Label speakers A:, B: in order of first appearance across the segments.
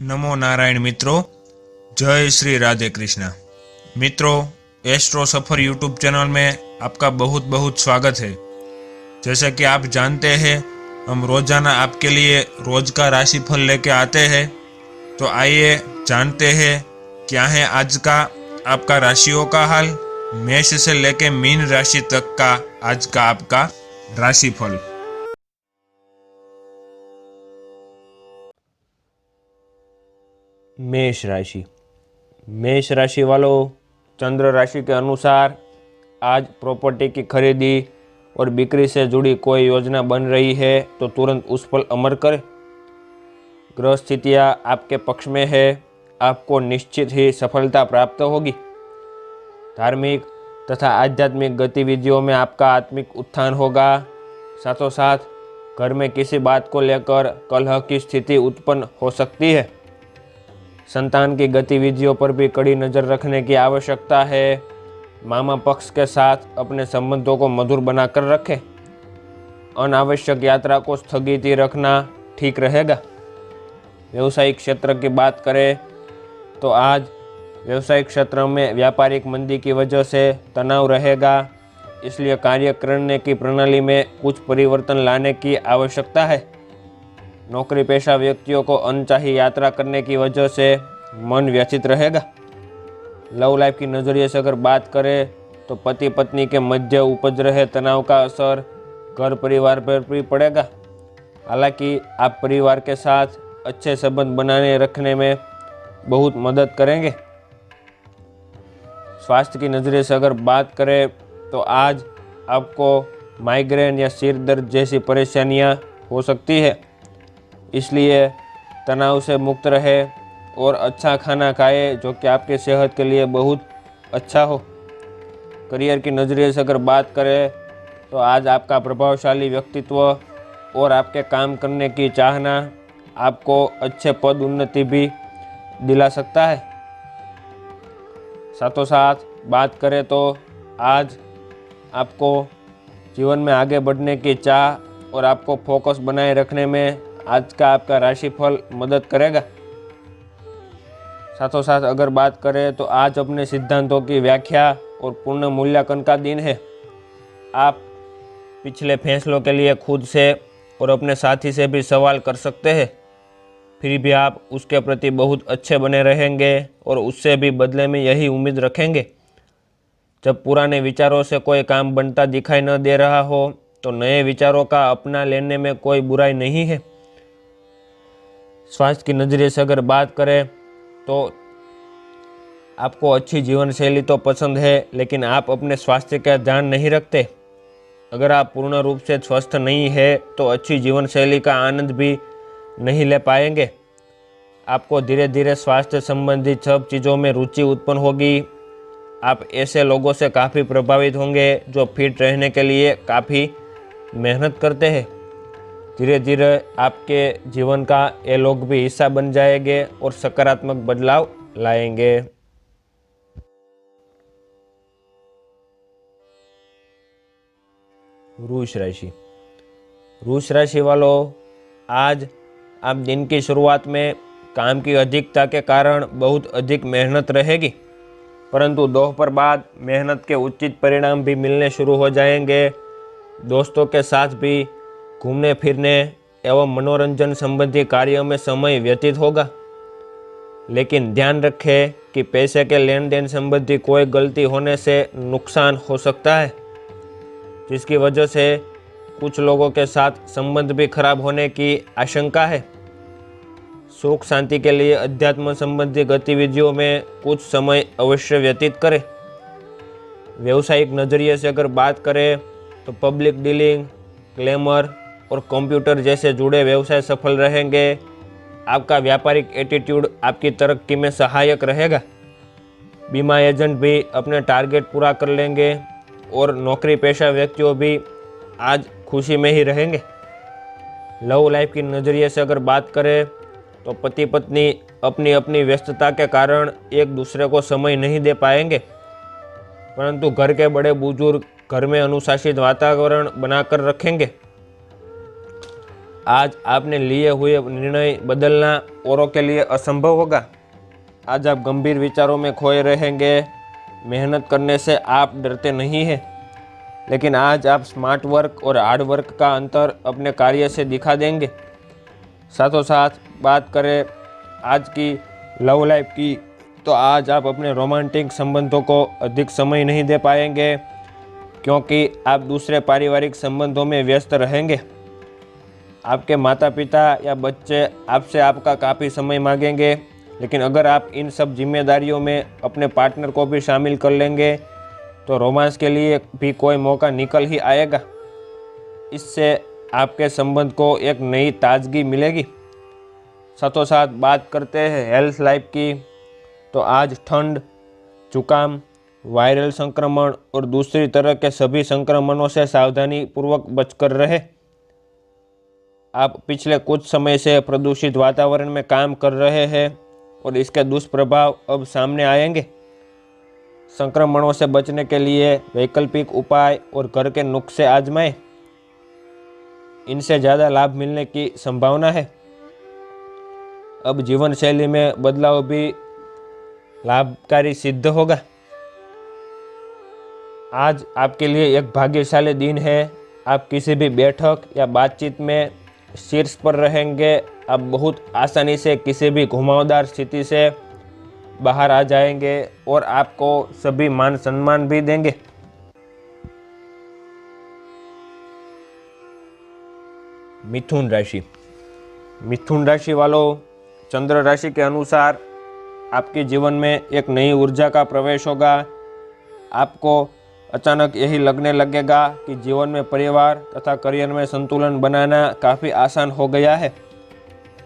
A: नमो नारायण मित्रों, जय श्री राधे कृष्णा। मित्रों, एस्ट्रो सफर यूट्यूब चैनल में आपका बहुत बहुत स्वागत है। जैसा कि आप जानते हैं, हम रोजाना आपके लिए रोज का राशिफल लेके आते हैं। तो आइए जानते हैं क्या है आज का आपका राशियों का हाल। मेष से लेके मीन राशि तक का आज का आपका राशिफल।
B: मेष राशि। मेष राशि वालों, चंद्र राशि के अनुसार आज प्रॉपर्टी की खरीदी और बिक्री से जुड़ी कोई योजना बन रही है तो तुरंत उस पर अमल करें। ग्रह स्थितियाँ आपके पक्ष में है, आपको निश्चित ही सफलता प्राप्त होगी। धार्मिक तथा आध्यात्मिक गतिविधियों में आपका आत्मिक उत्थान होगा। साथों साथ घर में किसी बात को लेकर कलह की स्थिति उत्पन्न हो सकती है। संतान की गतिविधियों पर भी कड़ी नज़र रखने की आवश्यकता है। मामा पक्ष के साथ अपने संबंधों को मधुर बनाकर रखें। अनावश्यक यात्रा को स्थगित ही रखना ठीक रहेगा। व्यवसायिक क्षेत्र की बात करें तो आज व्यवसायिक क्षेत्र में व्यापारिक मंदी की वजह से तनाव रहेगा, इसलिए कार्य करने की प्रणाली में कुछ परिवर्तन लाने की आवश्यकता है। नौकरी पेशा व्यक्तियों को अनचाही यात्रा करने की वजह से मन व्यथित रहेगा। लव लाइफ की नज़रिए से अगर बात करें तो पति पत्नी के मध्य उपज रहे तनाव का असर घर परिवार पर भी पड़ेगा। हालांकि आप परिवार के साथ अच्छे संबंध बनाने रखने में बहुत मदद करेंगे। स्वास्थ्य की नज़रिए से अगर बात करें तो आज आपको माइग्रेन या सिर दर्द जैसी परेशानियां हो सकती है, इसलिए तनाव से मुक्त रहे और अच्छा खाना खाए जो कि आपकी सेहत के लिए बहुत अच्छा हो। करियर की नज़रिए से अगर बात करें तो आज आपका प्रभावशाली व्यक्तित्व और आपके काम करने की चाहना आपको अच्छे पद उन्नति भी दिला सकता है। साथों साथ बात करें तो आज आपको जीवन में आगे बढ़ने की चाह और आपको फोकस बनाए रखने में आज का आपका राशिफल मदद करेगा। साथों साथ अगर बात करें तो आज अपने सिद्धांतों की व्याख्या और पूर्ण मूल्यांकन का दिन है। आप पिछले फैसलों के लिए खुद से और अपने साथी से भी सवाल कर सकते हैं, फिर भी आप उसके प्रति बहुत अच्छे बने रहेंगे और उससे भी बदले में यही उम्मीद रखेंगे। जब पुराने विचारों से कोई काम बनता दिखाई न दे रहा हो तो नए विचारों का अपना लेने में कोई बुराई नहीं है। स्वास्थ्य की नज़रिए से अगर बात करें तो आपको अच्छी जीवन शैली तो पसंद है, लेकिन आप अपने स्वास्थ्य का ध्यान नहीं रखते। अगर आप पूर्ण रूप से स्वस्थ नहीं है तो अच्छी जीवन शैली का आनंद भी नहीं ले पाएंगे। आपको धीरे धीरे स्वास्थ्य संबंधित सब चीज़ों में रुचि उत्पन्न होगी। आप ऐसे लोगों से काफ़ी प्रभावित होंगे जो फिट रहने के लिए काफ़ी मेहनत करते हैं। धीरे धीरे आपके जीवन का ये लोग भी हिस्सा बन जाएंगे और सकारात्मक बदलाव लाएंगे। वृष राशि। वृष राशि वालों, आज आप दिन की शुरुआत में काम की अधिकता के कारण बहुत अधिक मेहनत रहेगी, परंतु दोपहर बाद मेहनत के उचित परिणाम भी मिलने शुरू हो जाएंगे। दोस्तों के साथ भी घूमने फिरने एवं मनोरंजन संबंधी कार्यों में समय व्यतीत होगा, लेकिन ध्यान रखें कि पैसे के लेन देन संबंधी कोई गलती होने से नुकसान हो सकता है, जिसकी वजह से कुछ लोगों के साथ संबंध भी खराब होने की आशंका है। सुख शांति के लिए अध्यात्म संबंधी गतिविधियों में कुछ समय अवश्य व्यतीत करें। व्यवसायिक नज़रिए से अगर बात करें तो पब्लिक डीलिंग, ग्लैमर और कंप्यूटर जैसे जुड़े व्यवसाय सफल रहेंगे। आपका व्यापारिक एटीट्यूड आपकी तरक्की में सहायक रहेगा। बीमा एजेंट भी अपने टारगेट पूरा कर लेंगे और नौकरी पेशा व्यक्तियों भी आज खुशी में ही रहेंगे। लव लाइफ की नज़रिए से अगर बात करें तो पति पत्नी अपनी अपनी व्यस्तता के कारण एक दूसरे को समय नहीं दे पाएंगे, परंतु घर के बड़े बुजुर्ग घर में अनुशासित वातावरण बनाकर रखेंगे। आज आपने लिए हुए निर्णय बदलना औरों के लिए असंभव होगा। आज आप गंभीर विचारों में खोए रहेंगे। मेहनत करने से आप डरते नहीं हैं, लेकिन आज आप स्मार्ट वर्क और हार्ड वर्क का अंतर अपने कार्य से दिखा देंगे। साथों साथ बात करें आज की लव लाइफ की, तो आज आप अपने रोमांटिक संबंधों को अधिक समय नहीं दे पाएंगे, क्योंकि आप दूसरे पारिवारिक संबंधों में व्यस्त रहेंगे। आपके माता पिता या बच्चे आपसे आपका काफ़ी समय मांगेंगे, लेकिन अगर आप इन सब जिम्मेदारियों में अपने पार्टनर को भी शामिल कर लेंगे तो रोमांस के लिए भी कोई मौका निकल ही आएगा। इससे आपके संबंध को एक नई ताजगी मिलेगी। साथों साथ बात करते हैं हेल्थ लाइफ की, तो आज ठंड, जुकाम, वायरल संक्रमण और दूसरी तरह के सभी संक्रमणों से सावधानी पूर्वक बचकर रहे। आप पिछले कुछ समय से प्रदूषित वातावरण में काम कर रहे हैं और इसके दुष्प्रभाव अब सामने आएंगे। संक्रमणों से बचने के लिए वैकल्पिक उपाय और घर के नुस्खे आजमाएं। इनसे ज़्यादा लाभ मिलने की संभावना है। अब जीवन शैली में बदलाव भी लाभकारी सिद्ध होगा। आज आपके लिए एक भाग्यशाली दिन है। आप किसी भी बैठक या बातचीत में शीर्ष पर रहेंगे। आप बहुत आसानी से किसी भी घुमावदार स्थिति से बाहर आ जाएंगे और आपको सभी मान सम्मान भी देंगे। मिथुन राशि। मिथुन राशि वालों, चंद्र राशि के अनुसार आपके जीवन में एक नई ऊर्जा का प्रवेश होगा। आपको अचानक यही लगने लगेगा कि जीवन में परिवार तथा करियर में संतुलन बनाना काफ़ी आसान हो गया है।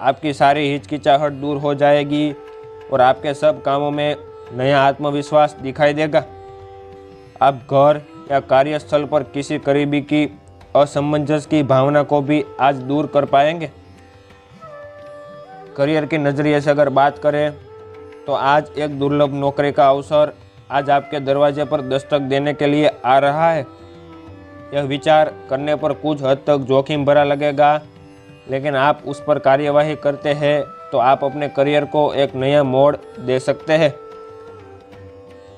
B: आपकी सारी हिचकिचाहट दूर हो जाएगी और आपके सब कामों में नया आत्मविश्वास दिखाई देगा। आप घर या कार्यस्थल पर किसी करीबी की असमंजस की भावना को भी आज दूर कर पाएंगे। करियर के नज़रिए से अगर बात करें तो आज एक दुर्लभ नौकरी का अवसर आज आपके दरवाजे पर दस्तक देने के लिए आ रहा है। यह विचार करने पर कुछ हद तक जोखिम भरा लगेगा, लेकिन आप उस पर कार्यवाही करते हैं तो आप अपने करियर को एक नया मोड़ दे सकते हैं।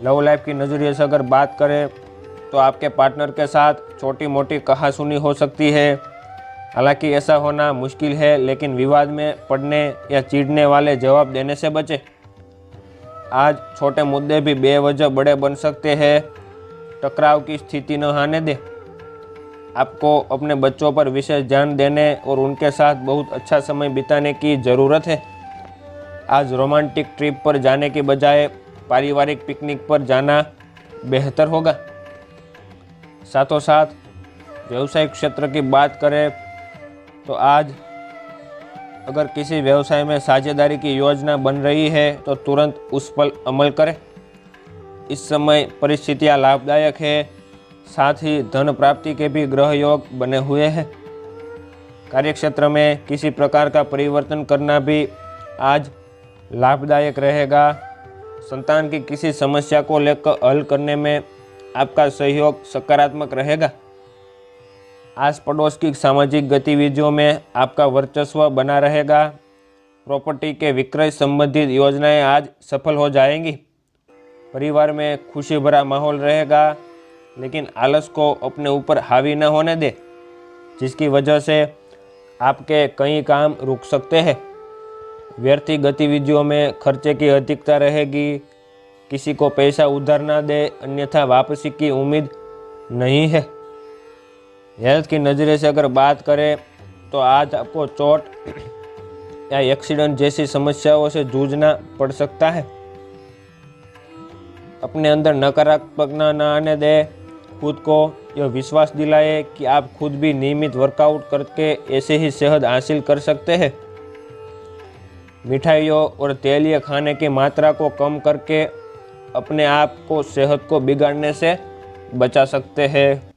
B: लव लाइफ की नज़रिए से अगर बात करें तो आपके पार्टनर के साथ छोटी मोटी कहासुनी हो सकती है। हालांकि ऐसा होना मुश्किल है, लेकिन विवाद में पड़ने या चिढ़ने वाले जवाब देने से बचें। आज छोटे मुद्दे भी बेवजह बड़े बन सकते हैं। टकराव की स्थिति न आने दें। आपको अपने बच्चों पर विशेष ध्यान देने और उनके साथ बहुत अच्छा समय बिताने की ज़रूरत है। आज रोमांटिक ट्रिप पर जाने के बजाय पारिवारिक पिकनिक पर जाना बेहतर होगा। साथों साथ व्यवसायिक क्षेत्र की बात करें तो आज अगर किसी व्यवसाय में साझेदारी की योजना बन रही है तो तुरंत उस पर अमल करें। इस समय परिस्थितियां लाभदायक है, साथ ही धन प्राप्ति के भी ग्रह योग बने हुए हैं। कार्यक्षेत्र में किसी प्रकार का परिवर्तन करना भी आज लाभदायक रहेगा। संतान की किसी समस्या को लेकर हल करने में आपका सहयोग सकारात्मक रहेगा। आस पड़ोस की सामाजिक गतिविधियों में आपका वर्चस्व बना रहेगा। प्रॉपर्टी के विक्रय संबंधित योजनाएं आज सफल हो जाएंगी। परिवार में खुशी भरा माहौल रहेगा, लेकिन आलस को अपने ऊपर हावी न होने दे, जिसकी वजह से आपके कई काम रुक सकते हैं। व्यर्थी गतिविधियों में खर्चे की अधिकता रहेगी। किसी को पैसा उधार ना दे, अन्यथा वापसी की उम्मीद नहीं है। हेल्थ की नज़रिए से अगर बात करें तो आज आपको चोट या एक्सीडेंट जैसी समस्याओं से जूझना पड़ सकता है। अपने अंदर नकारात्मकता न आने दे। खुद को यह विश्वास दिलाए कि आप खुद भी नियमित वर्कआउट करके ऐसे ही सेहत हासिल कर सकते हैं। मिठाइयों और तेलीय खाने की मात्रा को कम करके अपने आप को सेहत को बिगाड़ने से बचा सकते हैं।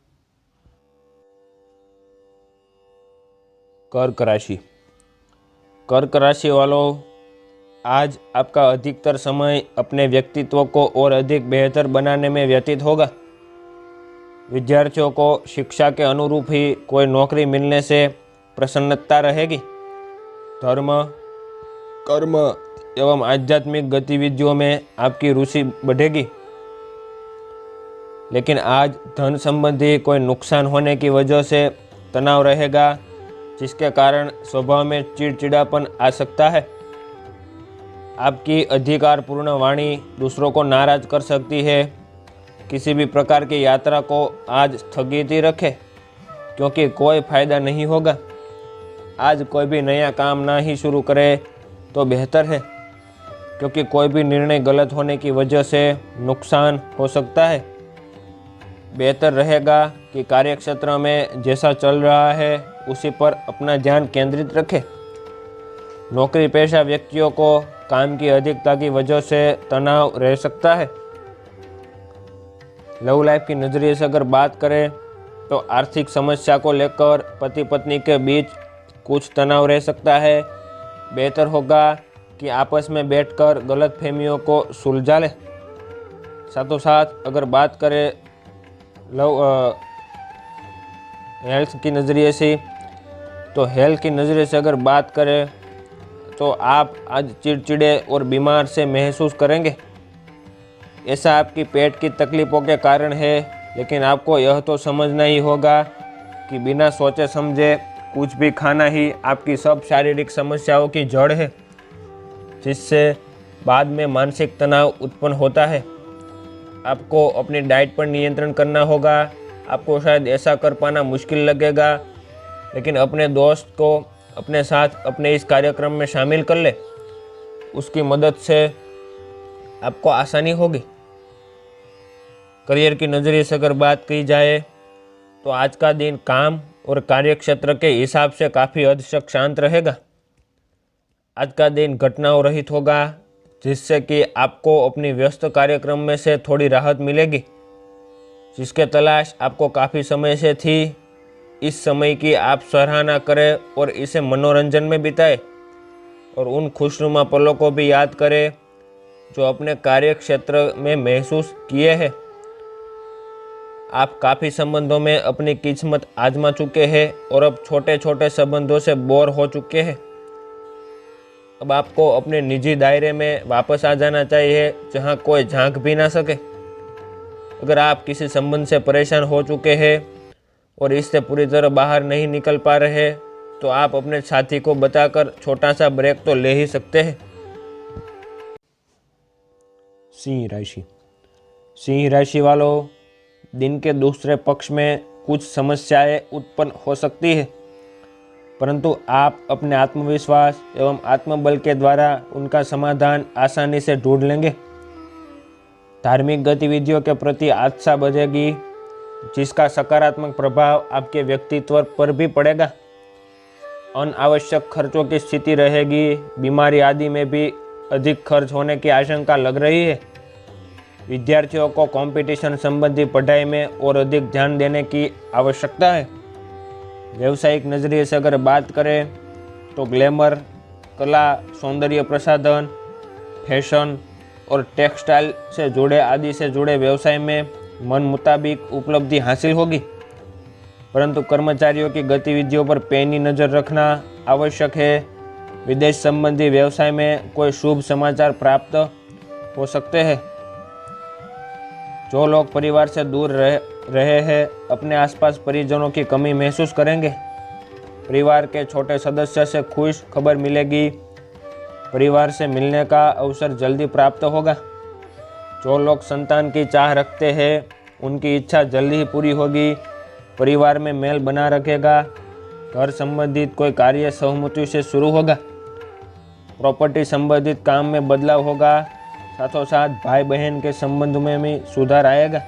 B: कर्क राशि। कर्क राशि वालों, आज आपका अधिकतर समय अपने व्यक्तित्व को और अधिक बेहतर बनाने में व्यतीत होगा। विद्यार्थियों को शिक्षा के अनुरूप ही कोई नौकरी मिलने से प्रसन्नता रहेगी। धर्म, कर्म एवं आध्यात्मिक गतिविधियों में आपकी रुचि बढ़ेगी। लेकिन आज धन संबंधी कोई नुकसान होने की वजह से तनाव रहेगा, जिसके कारण स्वभाव में चिड़चिड़ापन आ सकता है। आपकी अधिकारपूर्ण वाणी दूसरों को नाराज कर सकती है। किसी भी प्रकार की यात्रा को आज स्थगित ही रखें, क्योंकि कोई फायदा नहीं होगा। आज कोई भी नया काम ना ही शुरू करे तो बेहतर है, क्योंकि कोई भी निर्णय गलत होने की वजह से नुकसान हो सकता है। बेहतर रहेगा कि कार्यक्षेत्र में जैसा चल रहा है उसी पर अपना ध्यान केंद्रित रखें। नौकरी पेशा व्यक्तियों को काम की अधिकता की वजह से तनाव रह सकता है। लव लाइफ की नज़रिए से अगर बात करें तो आर्थिक समस्या को लेकर पति पत्नी के बीच कुछ तनाव रह सकता है। बेहतर होगा कि आपस में बैठकर गलतफहमियों को सुलझा लें। साथों साथ अगर बात करें हेल्थ की नज़रिए से, तो हेल्थ की नज़रिए से अगर बात करें तो आप आज चिड़चिड़े और बीमार से महसूस करेंगे। ऐसा आपकी पेट की तकलीफ़ों के कारण है, लेकिन आपको यह तो समझना ही होगा कि बिना सोचे समझे कुछ भी खाना ही आपकी सब शारीरिक समस्याओं की जड़ है, जिससे बाद में मानसिक तनाव उत्पन्न होता है। आपको अपनी डाइट पर नियंत्रण करना होगा। आपको शायद ऐसा कर पाना मुश्किल लगेगा, लेकिन अपने दोस्त को अपने साथ अपने इस कार्यक्रम में शामिल कर ले। उसकी मदद से आपको आसानी होगी। करियर की नज़रिए से अगर बात की जाए तो आज का दिन काम और कार्यक्षेत्र के हिसाब से काफ़ी हद तक शांत रहेगा। आज का दिन घटनाओं रहित होगा, जिससे कि आपको अपनी व्यस्त कार्यक्रम में से थोड़ी राहत मिलेगी, जिसके तलाश आपको काफ़ी समय से थी। इस समय की आप सराहना करें और इसे मनोरंजन में बिताएं, और उन खुशनुमा पलों को भी याद करें जो अपने कार्यक्षेत्र में महसूस किए हैं। आप काफ़ी संबंधों में अपनी किस्मत आजमा चुके हैं और अब छोटे छोटे संबंधों से बोर हो चुके हैं। अब आपको अपने निजी दायरे में वापस आ जाना चाहिए, जहां कोई झांक भी ना सके। अगर आप किसी संबंध से परेशान हो चुके हैं और इससे पूरी तरह बाहर नहीं निकल पा रहे, तो आप अपने साथी को बताकर छोटा सा ब्रेक तो ले ही सकते हैं। सिंह राशि। सिंह राशि वालों, दिन के दूसरे पक्ष में कुछ समस्याएं उत्पन्न हो सकती है, परंतु आप अपने आत्मविश्वास एवं आत्मबल के द्वारा उनका समाधान आसानी से ढूंढ लेंगे। धार्मिक गतिविधियों के प्रति आस्था बढ़ेगी, जिसका सकारात्मक प्रभाव आपके व्यक्तित्व पर भी पड़ेगा। अनावश्यक खर्चों की स्थिति रहेगी। बीमारी आदि में भी अधिक खर्च होने की आशंका लग रही है। विद्यार्थियों को कंपटीशन संबंधी पढ़ाई में और अधिक ध्यान देने की आवश्यकता है। व्यावसायिक नज़रिए से अगर बात करें तो ग्लैमर, कला, सौंदर्य प्रसाधन, फैशन और टेक्सटाइल से जुड़े आदि से जुड़े व्यवसाय में मन मुताबिक उपलब्धि हासिल होगी, परंतु कर्मचारियों की गतिविधियों पर पैनी नज़र रखना आवश्यक है। विदेश संबंधी व्यवसाय में कोई शुभ समाचार प्राप्त हो सकते हैं। जो लोग परिवार से दूर रहे हैं, अपने आसपास परिजनों की कमी महसूस करेंगे। परिवार के छोटे सदस्य से खुश खबर मिलेगी। परिवार से मिलने का अवसर जल्दी प्राप्त होगा। जो लोग संतान की चाह रखते हैं, उनकी इच्छा जल्दी ही पूरी होगी। परिवार में मेल बना रखेगा। घर संबंधित कोई कार्य सहमति से शुरू होगा। प्रॉपर्टी संबंधित काम में बदलाव होगा। साथों साथ भाई बहन के संबंध में भी सुधार आएगा।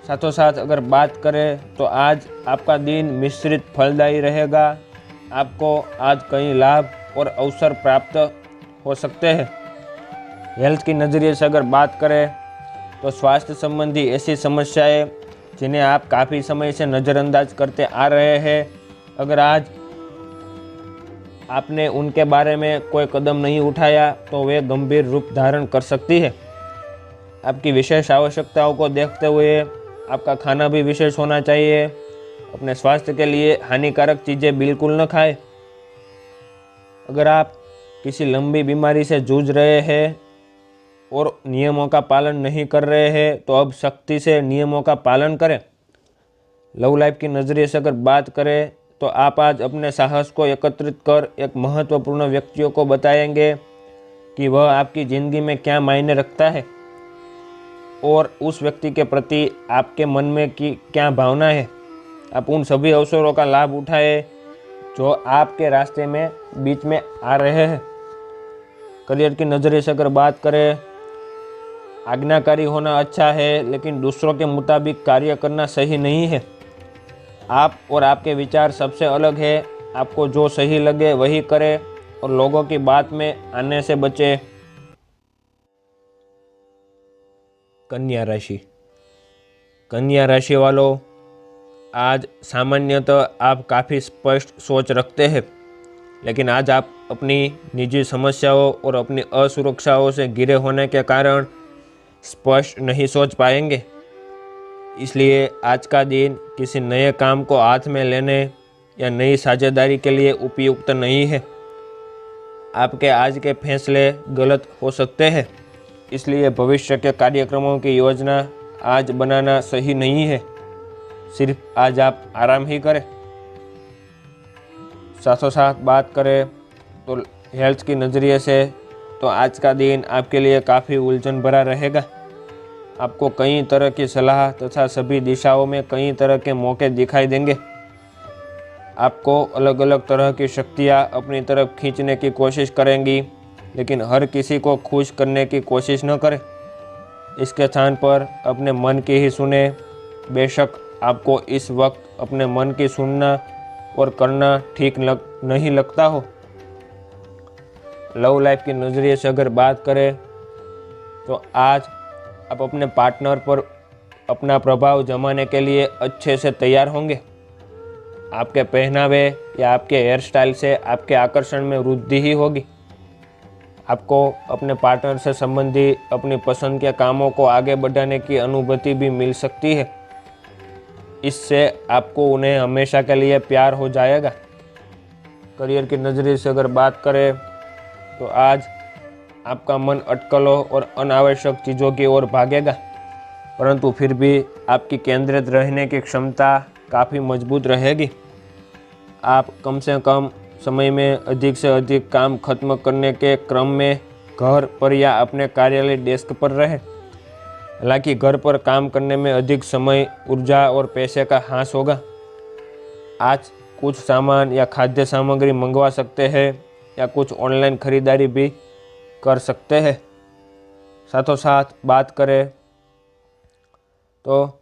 B: साथों साथ अगर बात करें तो आज आपका दिन मिश्रित फलदायी रहेगा। आपको आज कई लाभ और अवसर प्राप्त हो सकते हैं। हेल्थ की नज़रिए से अगर बात करें तो स्वास्थ्य संबंधी ऐसी समस्याएं जिन्हें आप काफ़ी समय से नज़रअंदाज करते आ रहे हैं, अगर आज आपने उनके बारे में कोई कदम नहीं उठाया तो वे गंभीर रूप धारण कर सकती है। आपकी विशेष आवश्यकताओं को देखते हुए आपका खाना भी विशेष होना चाहिए। अपने स्वास्थ्य के लिए हानिकारक चीज़ें बिल्कुल न खाएं। अगर आप किसी लंबी बीमारी से जूझ रहे हैं और नियमों का पालन नहीं कर रहे हैं तो अब सख्ती से नियमों का पालन करें। लव लाइफ की नज़रिए से अगर बात करें तो आप आज अपने साहस को एकत्रित कर एक महत्वपूर्ण व्यक्तियों को बताएंगे कि वह आपकी ज़िंदगी में क्या मायने रखता है और उस व्यक्ति के प्रति आपके मन में की क्या भावना है। आप उन सभी अवसरों का लाभ उठाएं जो आपके रास्ते में बीच में आ रहे हैं। करियर की नज़रिए से अगर बात करें, आज्ञाकारी होना अच्छा है लेकिन दूसरों के मुताबिक कार्य करना सही नहीं है। आप और आपके विचार सबसे अलग है। आपको जो सही लगे वही करें और लोगों की बात में आने से बचें। कन्या राशि। कन्या राशि वालों, आज सामान्यतः आप काफ़ी स्पष्ट सोच रखते हैं, लेकिन आज आप अपनी निजी समस्याओं और अपनी असुरक्षाओं से घिरे होने के कारण स्पष्ट नहीं सोच पाएंगे। इसलिए आज का दिन किसी नए काम को हाथ में लेने या नई साझेदारी के लिए उपयुक्त नहीं है। आपके आज के फैसले गलत हो सकते हैं, इसलिए भविष्य के कार्यक्रमों की योजना आज बनाना सही नहीं है। सिर्फ आज आप आराम ही करें। साथों साथ बात करें तो हेल्थ की नज़रिए से तो आज का दिन आपके लिए काफ़ी उलझन भरा रहेगा। आपको कई तरह की सलाह तथा सभी दिशाओं में कई तरह के मौके दिखाई देंगे। आपको अलग अलग तरह की शक्तियाँ अपनी तरफ खींचने की कोशिश करेंगी, लेकिन हर किसी को खुश करने की कोशिश न करें। इसके स्थान पर अपने मन की ही सुने। बेशक आपको इस वक्त अपने मन की सुनना और करना ठीक नहीं लगता हो। लव लाइफ की नज़रिए से अगर बात करें तो आज आप अपने पार्टनर पर अपना प्रभाव जमाने के लिए अच्छे से तैयार होंगे। आपके पहनावे या आपके हेयर स्टाइल से आपके आकर्षण में वृद्धि ही होगी। आपको अपने पार्टनर से संबंधी अपनी पसंद के कामों को आगे बढ़ाने की अनुभूति भी मिल सकती है। इससे आपको उन्हें हमेशा के लिए प्यार हो जाएगा। करियर की नज़रिए से अगर बात करें तो आज आपका मन अटकलों और अनावश्यक चीज़ों की ओर भागेगा, परंतु फिर भी आपकी केंद्रित रहने की क्षमता काफ़ी मजबूत रहेगी। आप कम से कम समय में अधिक से अधिक काम खत्म करने के क्रम में घर पर या अपने कार्यालय डेस्क पर रहें। हालांकि घर पर काम करने में अधिक समय, ऊर्जा और पैसे का ह्रास होगा। आज कुछ सामान या खाद्य सामग्री मंगवा सकते हैं या कुछ ऑनलाइन खरीदारी भी कर सकते हैं। साथों साथ बात करें तो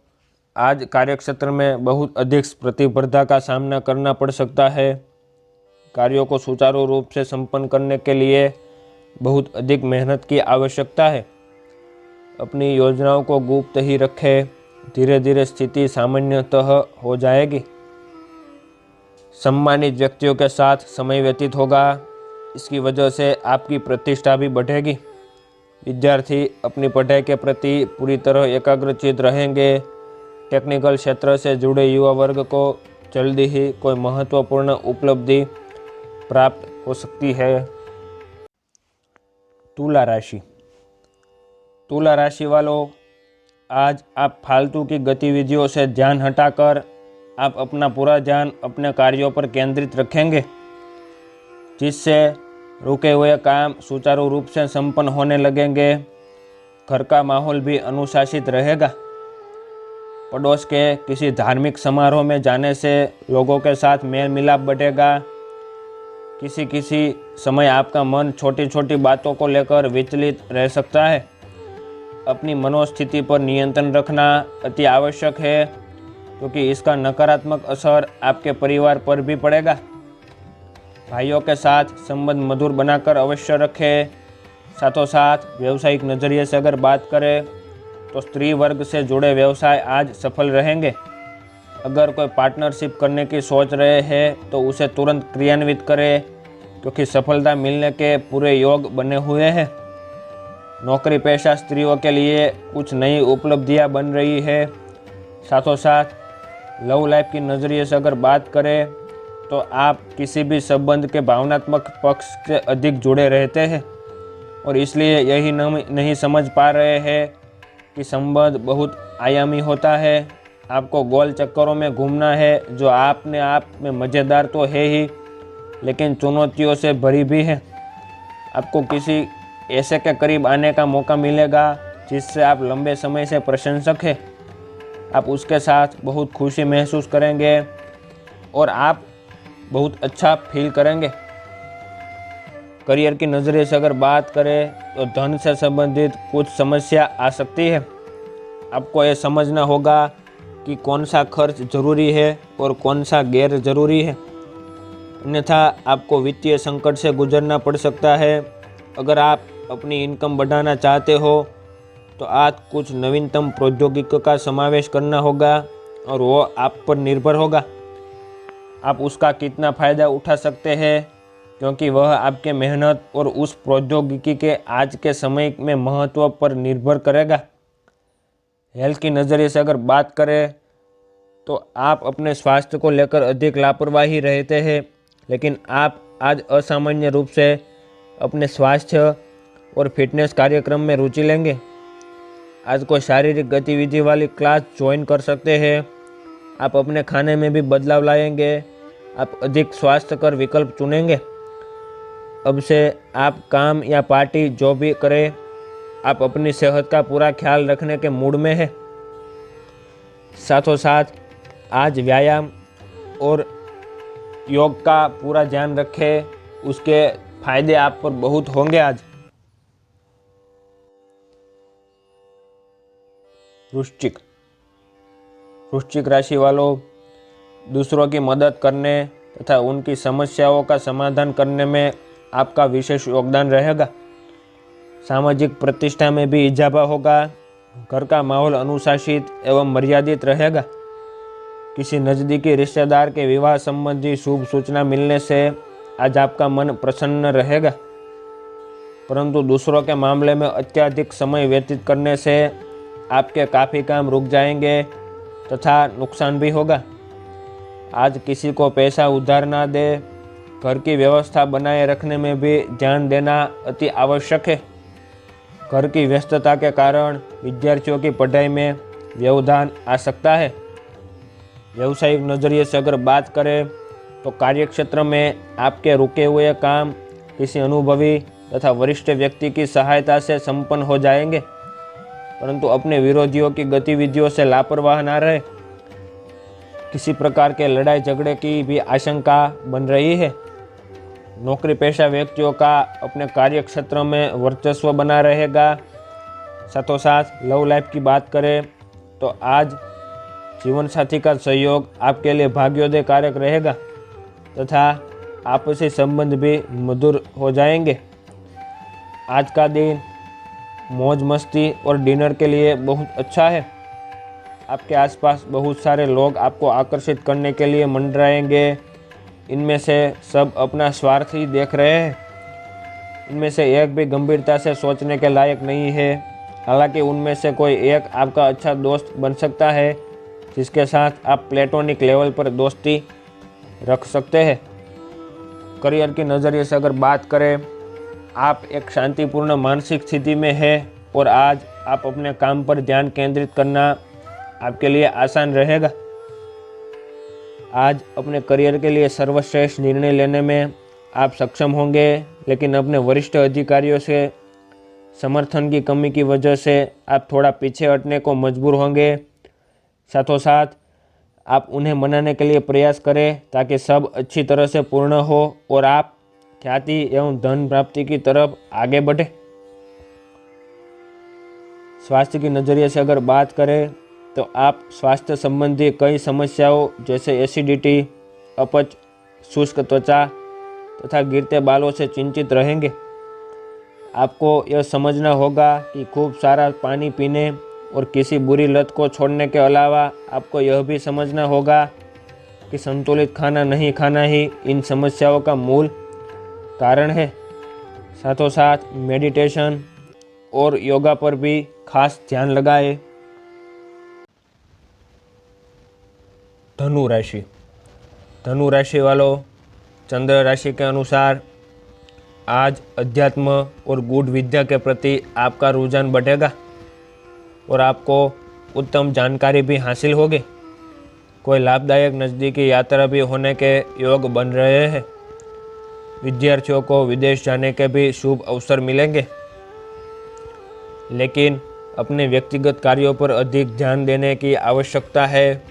B: आज कार्यक्षेत्र में बहुत अधिक प्रतिस्पर्धा का सामना करना पड़ सकता है। कार्यों को सुचारू रूप से संपन्न करने के लिए बहुत अधिक मेहनत की आवश्यकता है। अपनी योजनाओं को गुप्त ही रखें। धीरे धीरे स्थिति सामान्यतः हो जाएगी। सम्मानित व्यक्तियों के साथ समय व्यतीत होगा। इसकी वजह से आपकी प्रतिष्ठा भी बढ़ेगी। विद्यार्थी अपनी पढ़ाई के प्रति पूरी तरह एकाग्रचित रहेंगे। टेक्निकल क्षेत्र से जुड़े युवा वर्ग को जल्दी ही कोई महत्वपूर्ण उपलब्धि प्राप्त हो सकती है। तुला राशि। तुला राशि वालों, आज आप फालतू की गतिविधियों से ध्यान हटाकर आप अपना पूरा ध्यान अपने कार्यों पर केंद्रित रखेंगे, जिससे रुके हुए काम सुचारू रूप से संपन्न होने लगेंगे। घर का माहौल भी अनुशासित रहेगा। पड़ोस के किसी धार्मिक समारोह में जाने से लोगों के साथ मेल मिलाप बढ़ेगा। किसी समय आपका मन छोटी छोटी बातों को लेकर विचलित रह सकता है। अपनी मनोस्थिति पर नियंत्रण रखना अति आवश्यक है, क्योंकि इसका नकारात्मक असर आपके परिवार पर भी पड़ेगा। भाइयों के साथ संबंध मधुर बनाकर अवश्य रखें। साथों साथ व्यवसायिक नज़रिए से अगर बात करें तो स्त्री वर्ग से जुड़े व्यवसाय आज सफल रहेंगे। अगर कोई पार्टनरशिप करने की सोच रहे हैं तो उसे तुरंत क्रियान्वित करें, क्योंकि सफलता मिलने के पूरे योग बने हुए हैं। नौकरी पेशा स्त्रियों के लिए कुछ नई उपलब्धियां बन रही है। साथों साथ लव लाइफ की नज़रिए से अगर बात करें तो आप किसी भी संबंध के भावनात्मक पक्ष से अधिक जुड़े रहते हैं और इसलिए यही नहीं समझ पा रहे हैं कि संबंध बहुत आयामी होता है। आपको गोल चक्करों में घूमना है जो आपने आप में मज़ेदार तो है ही, लेकिन चुनौतियों से भरी भी है। आपको किसी ऐसे के करीब आने का मौका मिलेगा जिससे आप लंबे समय से प्रशंसक हैं। आप उसके साथ बहुत खुशी महसूस करेंगे और आप बहुत अच्छा फील करेंगे। करियर की नज़रिए से अगर बात करें तो धन से संबंधित कुछ समस्या आ सकती है। आपको ये समझना होगा कि कौन सा खर्च ज़रूरी है और कौन सा गैर ज़रूरी है, अन्यथा आपको वित्तीय संकट से गुजरना पड़ सकता है। अगर आप अपनी इनकम बढ़ाना चाहते हो तो आज कुछ नवीनतम प्रौद्योगिकी का समावेश करना होगा और वो आप पर निर्भर होगा। आप उसका कितना फ़ायदा उठा सकते हैं, क्योंकि वह आपके मेहनत और उस प्रौद्योगिकी के आज के समय में महत्व पर निर्भर करेगा। हेल्थ की नज़रिए से अगर बात करें तो आप अपने स्वास्थ्य को लेकर अधिक लापरवाही रहते हैं, लेकिन आप आज असामान्य रूप से अपने स्वास्थ्य और फिटनेस कार्यक्रम में रुचि लेंगे। आज कोई शारीरिक गतिविधि वाली क्लास ज्वाइन कर सकते हैं। आप अपने खाने में भी बदलाव लाएंगे। आप अधिक स्वास्थ्यकर विकल्प चुनेंगे। अब से आप काम या पार्टी जो भी करें, आप अपनी सेहत का पूरा ख्याल रखने के मूड में हैं। साथों साथ आज व्यायाम और योग का पूरा ध्यान रखें, उसके फायदे आप पर बहुत होंगे। आज वृश्चिक राशि वालों, दूसरों की मदद करने तथा उनकी समस्याओं का समाधान करने में आपका विशेष योगदान रहेगा। सामाजिक प्रतिष्ठा में भी इजाफा होगा। घर का माहौल अनुशासित एवं मर्यादित रहेगा। किसी नज़दीकी रिश्तेदार के विवाह संबंधी शुभ सूचना मिलने से आज आपका मन प्रसन्न रहेगा, परंतु दूसरों के मामले में अत्यधिक समय व्यतीत करने से आपके काफ़ी काम रुक जाएंगे तथा नुकसान भी होगा। आज किसी को पैसा उधार ना दे। घर की व्यवस्था बनाए रखने में भी ध्यान देना अति आवश्यक है। घर की व्यस्तता के कारण विद्यार्थियों की पढ़ाई में व्यवधान आ सकता है। व्यावसायिक नज़रिए से अगर बात करें तो कार्यक्षेत्र में आपके रुके हुए काम किसी अनुभवी तथा वरिष्ठ व्यक्ति की सहायता से संपन्न हो जाएंगे, परंतु अपने विरोधियों की गतिविधियों से लापरवाह ना रहे। किसी प्रकार के लड़ाई झगड़े की भी आशंका बन रही है। नौकरी पेशा व्यक्तियों का अपने कार्य क्षेत्र में वर्चस्व बना रहेगा। साथों साथ लव लाइफ की बात करें तो आज जीवन साथी का सहयोग आपके लिए भाग्योदय कारक रहेगा तथा आपसी संबंध भी मधुर हो जाएंगे। आज का दिन मौज मस्ती और डिनर के लिए बहुत अच्छा है। आपके आसपास बहुत सारे लोग आपको आकर्षित करने के लिए मंडराएंगे। इनमें से सब अपना स्वार्थ ही देख रहे हैं। इनमें से एक भी गंभीरता से सोचने के लायक नहीं है। हालांकि उनमें से कोई एक आपका अच्छा दोस्त बन सकता है, जिसके साथ आप प्लेटोनिक लेवल पर दोस्ती रख सकते हैं। करियर की नज़रिए से अगर बात करें, आप एक शांतिपूर्ण मानसिक स्थिति में हैं और आज आप अपने काम पर ध्यान केंद्रित करना आपके लिए आसान रहेगा। आज अपने करियर के लिए सर्वश्रेष्ठ निर्णय लेने में आप सक्षम होंगे, लेकिन अपने वरिष्ठ अधिकारियों से समर्थन की कमी की वजह से आप थोड़ा पीछे हटने को मजबूर होंगे। साथों साथ आप उन्हें मनाने के लिए प्रयास करें ताकि सब अच्छी तरह से पूर्ण हो और आप ख्याति एवं धन प्राप्ति की तरफ आगे बढ़े। स्वास्थ्य की नज़रिए से अगर बात करें तो आप स्वास्थ्य संबंधी कई समस्याओं जैसे एसिडिटी, अपच, शुष्क त्वचा तथा गिरते बालों से चिंतित रहेंगे। आपको यह समझना होगा कि खूब सारा पानी पीने और किसी बुरी लत को छोड़ने के अलावा आपको यह भी समझना होगा कि संतुलित खाना नहीं खाना ही इन समस्याओं का मूल कारण है। साथों साथ मेडिटेशन और योगा पर भी खास ध्यान लगाएं। धनु राशि। धनु राशि वालों, चंद्र राशि के अनुसार आज अध्यात्म और गूढ़ विद्या के प्रति आपका रुझान बढ़ेगा और आपको उत्तम जानकारी भी हासिल होगी। कोई लाभदायक नज़दीकी यात्रा भी होने के योग बन रहे हैं। विद्यार्थियों को विदेश जाने के भी शुभ अवसर मिलेंगे, लेकिन अपने व्यक्तिगत कार्यों पर अधिक ध्यान देने की आवश्यकता है।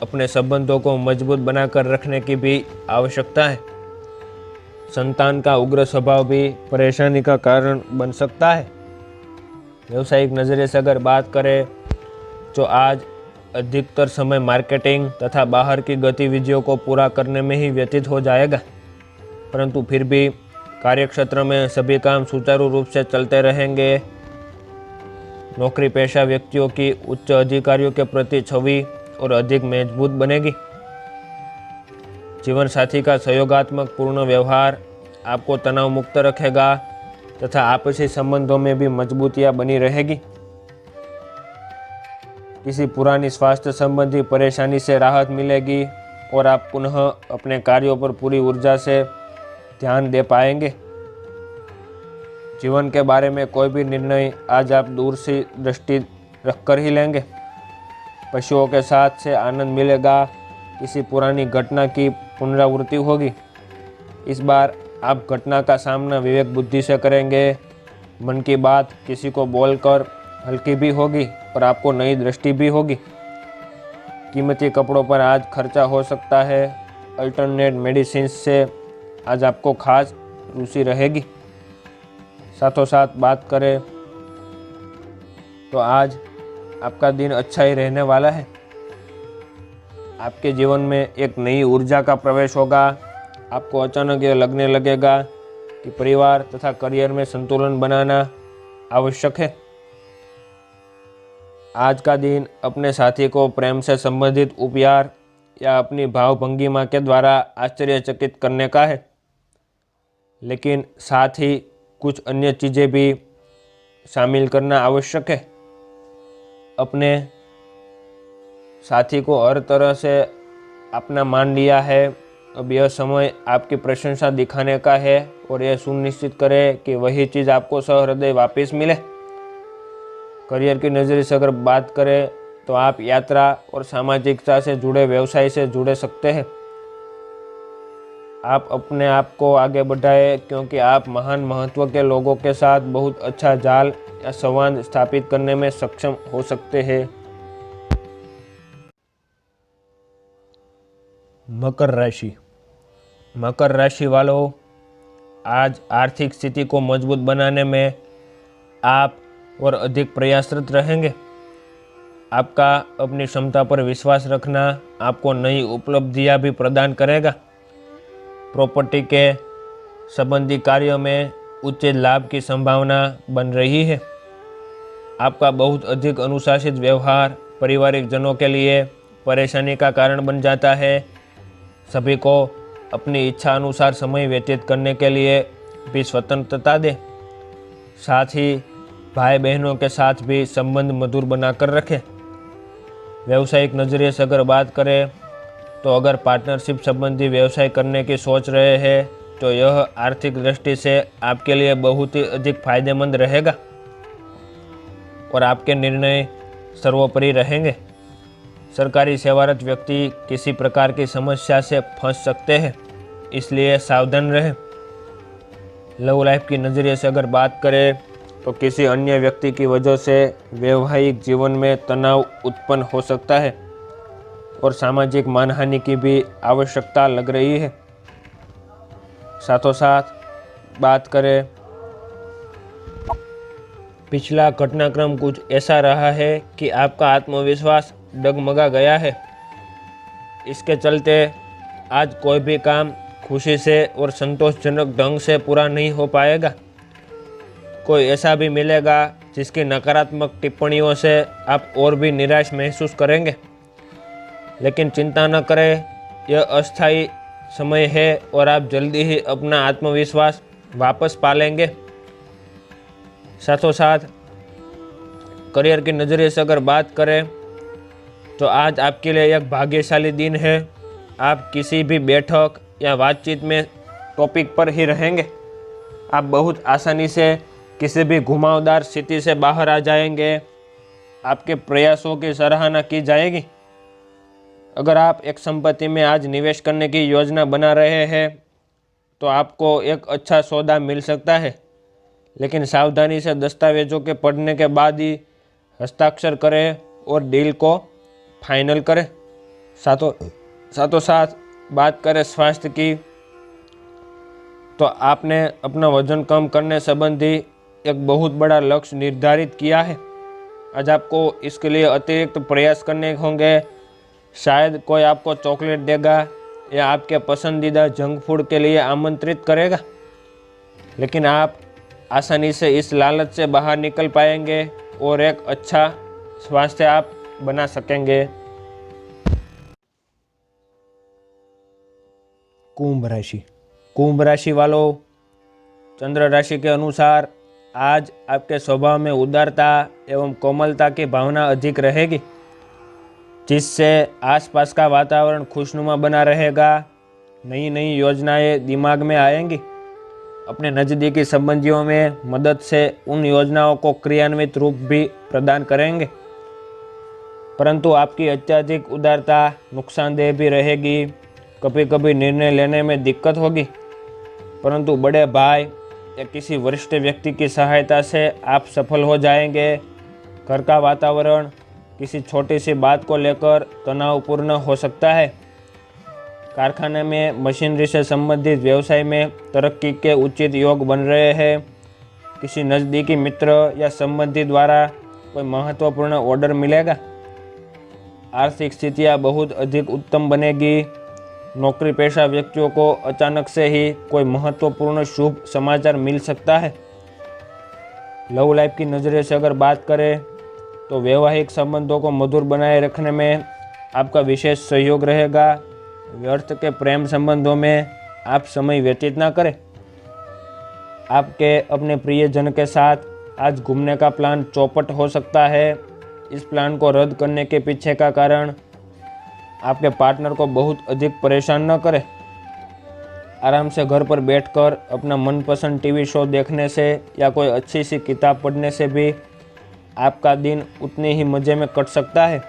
B: अपने संबंधों को मजबूत बनाकर रखने की भी आवश्यकता है। संतान का उग्र स्वभाव भी परेशानी का कारण बन सकता है। व्यावसायिक नज़रिए से अगर बात करें तो आज अधिकतर समय मार्केटिंग तथा बाहर की गतिविधियों को पूरा करने में ही व्यतीत हो जाएगा, परंतु फिर भी कार्यक्षेत्र में सभी काम सुचारू रूप से चलते रहेंगे। नौकरी पेशा व्यक्तियों की उच्च अधिकारियों के प्रति छवि और अधिक मजबूत बनेगी। जीवन साथी का सहयोगात्मक पूर्ण व्यवहार आपको तनाव मुक्त रखेगा तथा आपसी संबंधों में भी मजबूतियां बनी रहेगी। किसी पुरानी स्वास्थ्य संबंधी परेशानी से राहत मिलेगी और आप पुनः अपने कार्यों पर पूरी ऊर्जा से ध्यान दे पाएंगे। जीवन के बारे में कोई भी निर्णय आज आप दूर से दृष्टि रखकर ही लेंगे। पशुओं के साथ से आनंद मिलेगा। किसी पुरानी घटना की पुनरावृत्ति होगी। इस बार आप घटना का सामना विवेक बुद्धि से करेंगे। मन की बात किसी को बोलकर हल्की भी होगी और आपको नई दृष्टि भी होगी। कीमती कपड़ों पर आज खर्चा हो सकता है। अल्टरनेट मेडिसिन से आज आपको खास रुचि रहेगी। साथों साथ बात करें तो आज आपका दिन अच्छा ही रहने वाला है। आपके जीवन में एक नई ऊर्जा का प्रवेश होगा। आपको अचानक यह लगने लगेगा कि परिवार तथा करियर में संतुलन बनाना आवश्यक है। आज का दिन अपने साथी को प्रेम से संबंधित उपहार या अपनी भावभंगिमा के द्वारा आश्चर्यचकित करने का है, लेकिन साथ ही कुछ अन्य चीज़ें भी शामिल करना आवश्यक है। अपने साथी को हर तरह से अपना मान लिया है। अब यह समय आपकी प्रशंसा दिखाने का है और यह सुनिश्चित करें कि वही चीज़ आपको सहृदय वापस मिले। करियर की नज़रिए से अगर बात करें तो आप यात्रा और सामाजिकता से जुड़े व्यवसाय से जुड़े सकते हैं। आप अपने आप को आगे बढ़ाएं, क्योंकि आप महान महत्व के लोगों के साथ बहुत अच्छा जाल या संवाद स्थापित करने में सक्षम हो सकते हैं। मकर राशि। मकर राशि वालों, आज आर्थिक स्थिति को मजबूत बनाने में आप और अधिक प्रयासरत रहेंगे। आपका अपनी क्षमता पर विश्वास रखना आपको नई उपलब्धियां भी प्रदान करेगा। प्रॉपर्टी के संबंधी कार्यों में उच्च लाभ की संभावना बन रही है। आपका बहुत अधिक अनुशासित व्यवहार पारिवारिक जनों के लिए परेशानी का कारण बन जाता है। सभी को अपनी इच्छा अनुसार समय व्यतीत करने के लिए भी स्वतंत्रता दें। साथ ही भाई बहनों के साथ भी संबंध मधुर बनाकर रखें। व्यावसायिक नज़रिए से अगर बात करें तो अगर पार्टनरशिप संबंधी व्यवसाय करने की सोच रहे हैं तो यह आर्थिक दृष्टि से आपके लिए बहुत ही अधिक फायदेमंद रहेगा और आपके निर्णय सर्वोपरि रहेंगे। सरकारी सेवारत व्यक्ति किसी प्रकार की समस्या से फंस सकते हैं, इसलिए सावधान रहें। लव लाइफ की नज़रिए से अगर बात करें तो किसी अन्य व्यक्ति की वजह से वैवाहिक जीवन में तनाव उत्पन्न हो सकता है और सामाजिक मानहानि की भी आवश्यकता लग रही है। साथों साथ बात करें, पिछला घटनाक्रम कुछ ऐसा रहा है कि आपका आत्मविश्वास डगमगा गया है। इसके चलते आज कोई भी काम खुशी से और संतोषजनक ढंग से पूरा नहीं हो पाएगा। कोई ऐसा भी मिलेगा जिसकी नकारात्मक टिप्पणियों से आप और भी निराश महसूस करेंगे, लेकिन चिंता न करें, यह अस्थायी समय है और आप जल्दी ही अपना आत्मविश्वास वापस पा लेंगे। साथों साथ करियर की नज़रिए से अगर बात करें तो आज आपके लिए एक भाग्यशाली दिन है। आप किसी भी बैठक या बातचीत में टॉपिक पर ही रहेंगे। आप बहुत आसानी से किसी भी घुमावदार स्थिति से बाहर आ जाएंगे। आपके प्रयासों की सराहना की जाएगी। अगर आप एक संपत्ति में आज निवेश करने की योजना बना रहे हैं तो आपको एक अच्छा सौदा मिल सकता है, लेकिन सावधानी से दस्तावेजों के पढ़ने के बाद ही हस्ताक्षर करें और डील को फाइनल करें। साथों साथ बात करें स्वास्थ्य की, तो आपने अपना वजन कम करने संबंधी एक बहुत बड़ा लक्ष्य निर्धारित किया है। आज आपको इसके लिए अतिरिक्त प्रयास करने होंगे। शायद कोई आपको चॉकलेट देगा या आपके पसंदीदा जंक फूड के लिए आमंत्रित करेगा, लेकिन आप आसानी से इस लालच से बाहर निकल पाएंगे और एक अच्छा स्वास्थ्य आप बना सकेंगे। कुंभ राशि वालों, चंद्र राशि के अनुसार आज आपके स्वभाव में उदारता एवं कोमलता की भावना अधिक रहेगी, जिससे आसपास का वातावरण खुशनुमा बना रहेगा। नई नई योजनाएं दिमाग में आएंगी। अपने नज़दीकी संबंधियों में मदद से उन योजनाओं को क्रियान्वित रूप भी प्रदान करेंगे, परंतु आपकी अत्यधिक उदारता नुकसानदेह भी रहेगी। कभी कभी निर्णय लेने में दिक्कत होगी, परंतु बड़े भाई या किसी वरिष्ठ व्यक्ति की सहायता से आप सफल हो जाएंगे। घर का वातावरण किसी छोटी सी बात को लेकर तनावपूर्ण हो सकता है। कारखाने में मशीनरी से संबंधित व्यवसाय में तरक्की के उचित योग बन रहे हैं। किसी नज़दीकी मित्र या संबंधी द्वारा कोई महत्वपूर्ण ऑर्डर मिलेगा। आर्थिक स्थितियाँ बहुत अधिक उत्तम बनेगी। नौकरी पेशा व्यक्तियों को अचानक से ही कोई महत्वपूर्ण शुभ समाचार मिल सकता है। लव लाइफ की नज़रिए से अगर बात करें तो वैवाहिक संबंधों को मधुर बनाए रखने में आपका विशेष सहयोग रहेगा। व्यर्थ के प्रेम संबंधों में आप समय व्यतीत ना करें। आपके अपने प्रियजन के साथ आज घूमने का प्लान चौपट हो सकता है। इस प्लान को रद्द करने के पीछे का कारण आपके पार्टनर को बहुत अधिक परेशान न करे। आराम से घर पर बैठकर अपना मनपसंद टीवी शो देखने से या कोई अच्छी सी किताब पढ़ने से भी आपका दिन उतने ही मज़े में कट सकता है।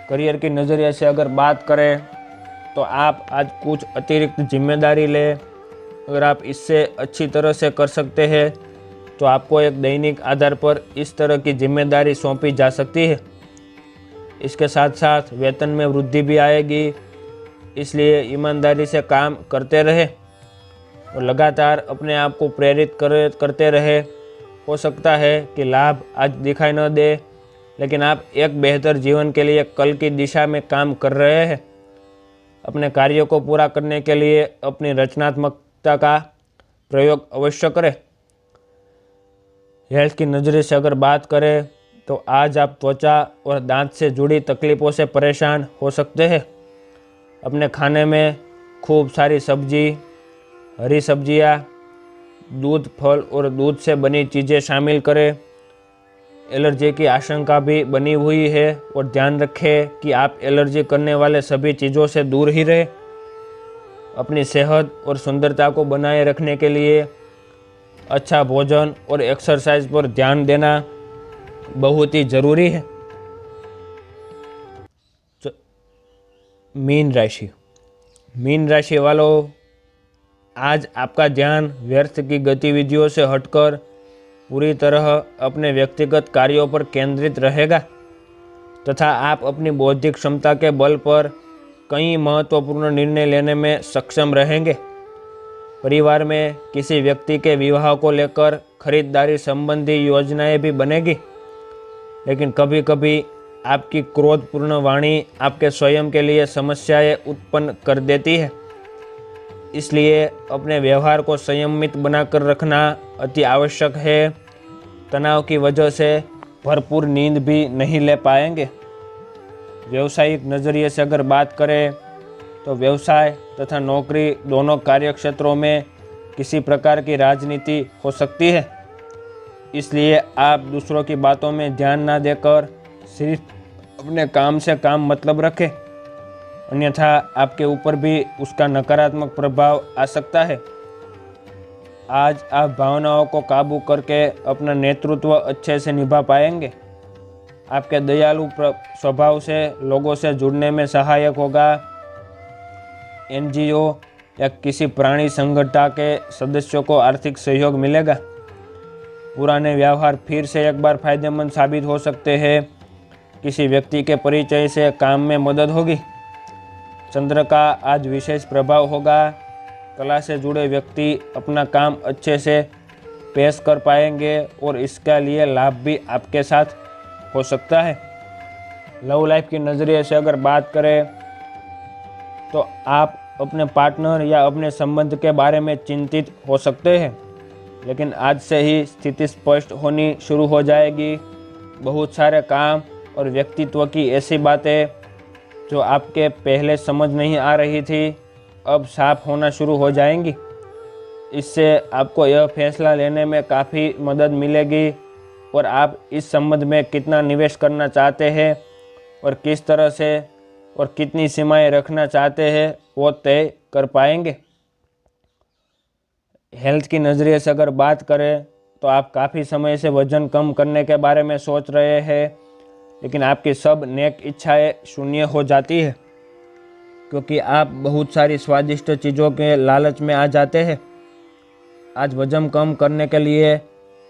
B: करियर की नज़रिए से अगर बात करें तो आप आज कुछ अतिरिक्त जिम्मेदारी लें। अगर आप इससे अच्छी तरह से कर सकते हैं तो आपको एक दैनिक आधार पर इस तरह की जिम्मेदारी सौंपी जा सकती है। इसके साथ साथ वेतन में वृद्धि भी आएगी, इसलिए ईमानदारी से काम करते रहे और लगातार अपने आप को प्रेरित करते रहे। हो सकता है कि लाभ आज दिखाई न दे, लेकिन आप एक बेहतर जीवन के लिए कल की दिशा में काम कर रहे हैं। अपने कार्यों को पूरा करने के लिए अपनी रचनात्मकता का प्रयोग अवश्य करें। हेल्थ की नज़रिए से अगर बात करें तो आज आप त्वचा और दांत से जुड़ी तकलीफ़ों से परेशान हो सकते हैं। अपने खाने में खूब सारी सब्जी, हरी सब्जियां, दूध, फल और दूध से बनी चीज़ें शामिल करें। एलर्जी की आशंका भी बनी हुई है और ध्यान रखें कि आप एलर्जी करने वाले सभी चीज़ों से दूर ही रहें। अपनी सेहत और सुंदरता को बनाए रखने के लिए अच्छा भोजन और एक्सरसाइज पर ध्यान देना बहुत ही ज़रूरी है। मीन राशि वालों, आज आपका ध्यान व्यर्थ की गतिविधियों से हटकर पूरी तरह अपने व्यक्तिगत कार्यों पर केंद्रित रहेगा तथा आप अपनी बौद्धिक क्षमता के बल पर कई महत्वपूर्ण निर्णय लेने में सक्षम रहेंगे। परिवार में किसी व्यक्ति के विवाह को लेकर खरीदारी संबंधी योजनाएं भी बनेगी, लेकिन कभी कभी आपकी क्रोधपूर्ण वाणी आपके स्वयं के लिए समस्याएं उत्पन्न कर देती है। इसलिए अपने व्यवहार को संयमित बनाकर रखना अति आवश्यक है। तनाव की वजह से भरपूर नींद भी नहीं ले पाएंगे। व्यवसायिक नज़रिए से अगर बात करें तो व्यवसाय तथा नौकरी दोनों कार्यक्षेत्रों में किसी प्रकार की राजनीति हो सकती है। इसलिए आप दूसरों की बातों में ध्यान ना देकर सिर्फ अपने काम से काम मतलब रखें, अन्यथा आपके ऊपर भी उसका नकारात्मक प्रभाव आ सकता है। आज आप भावनाओं को काबू करके अपना नेतृत्व अच्छे से निभा पाएंगे। आपके दयालु स्वभाव से लोगों से जुड़ने में सहायक होगा। एनजीओ या किसी प्राणी संगठन के सदस्यों को आर्थिक सहयोग मिलेगा। पुराने व्यवहार फिर से एक बार फायदेमंद साबित हो सकते हैं। किसी व्यक्ति के परिचय से काम में मदद होगी। चंद्र का आज विशेष प्रभाव होगा। कला से जुड़े व्यक्ति अपना काम अच्छे से पेश कर पाएंगे और इसका लिए लाभ भी आपके साथ हो सकता है। लव लाइफ के नज़रिए से अगर बात करें तो आप अपने पार्टनर या अपने संबंध के बारे में चिंतित हो सकते हैं, लेकिन आज से ही स्थिति स्पष्ट होनी शुरू हो जाएगी। बहुत सारे काम और व्यक्तित्व की ऐसी बातें जो आपके पहले समझ नहीं आ रही थी अब साफ होना शुरू हो जाएंगी। इससे आपको यह फैसला लेने में काफ़ी मदद मिलेगी और आप इस संबंध में कितना निवेश करना चाहते हैं और किस तरह से और कितनी सीमाएं रखना चाहते हैं वो तय कर पाएंगे। हेल्थ की नज़रिए से अगर बात करें तो आप काफ़ी समय से वज़न कम करने के बारे में सोच रहे हैं, लेकिन आपकी सब नेक इच्छाएं शून्य हो जाती है क्योंकि आप बहुत सारी स्वादिष्ट चीज़ों के लालच में आ जाते हैं। आज वजन कम करने के लिए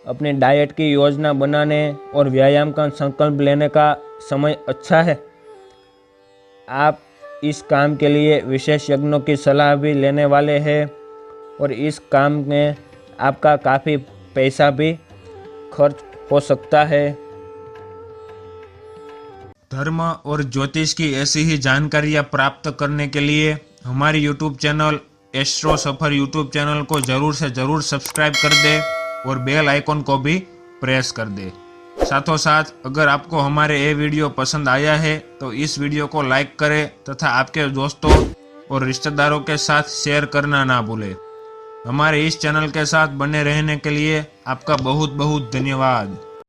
B: अपनी डाइट की योजना बनाने और व्यायाम का संकल्प लेने का समय अच्छा है। आप इस काम के लिए विशेषज्ञों की सलाह भी लेने वाले हैं और इस काम में आपका काफ़ी पैसा भी खर्च हो सकता है।
A: धर्म और ज्योतिष की ऐसी ही जानकारियाँ प्राप्त करने के लिए हमारी YouTube चैनल एस्ट्रो सफर YouTube चैनल को जरूर से जरूर सब्सक्राइब कर दे और बेल आइकॉन को भी प्रेस कर दे। साथों साथ अगर आपको हमारे ये वीडियो पसंद आया है तो इस वीडियो को लाइक करें तथा आपके दोस्तों और रिश्तेदारों के साथ शेयर करना ना भूलें। हमारे इस चैनल के साथ बने रहने के लिए आपका बहुत बहुत धन्यवाद।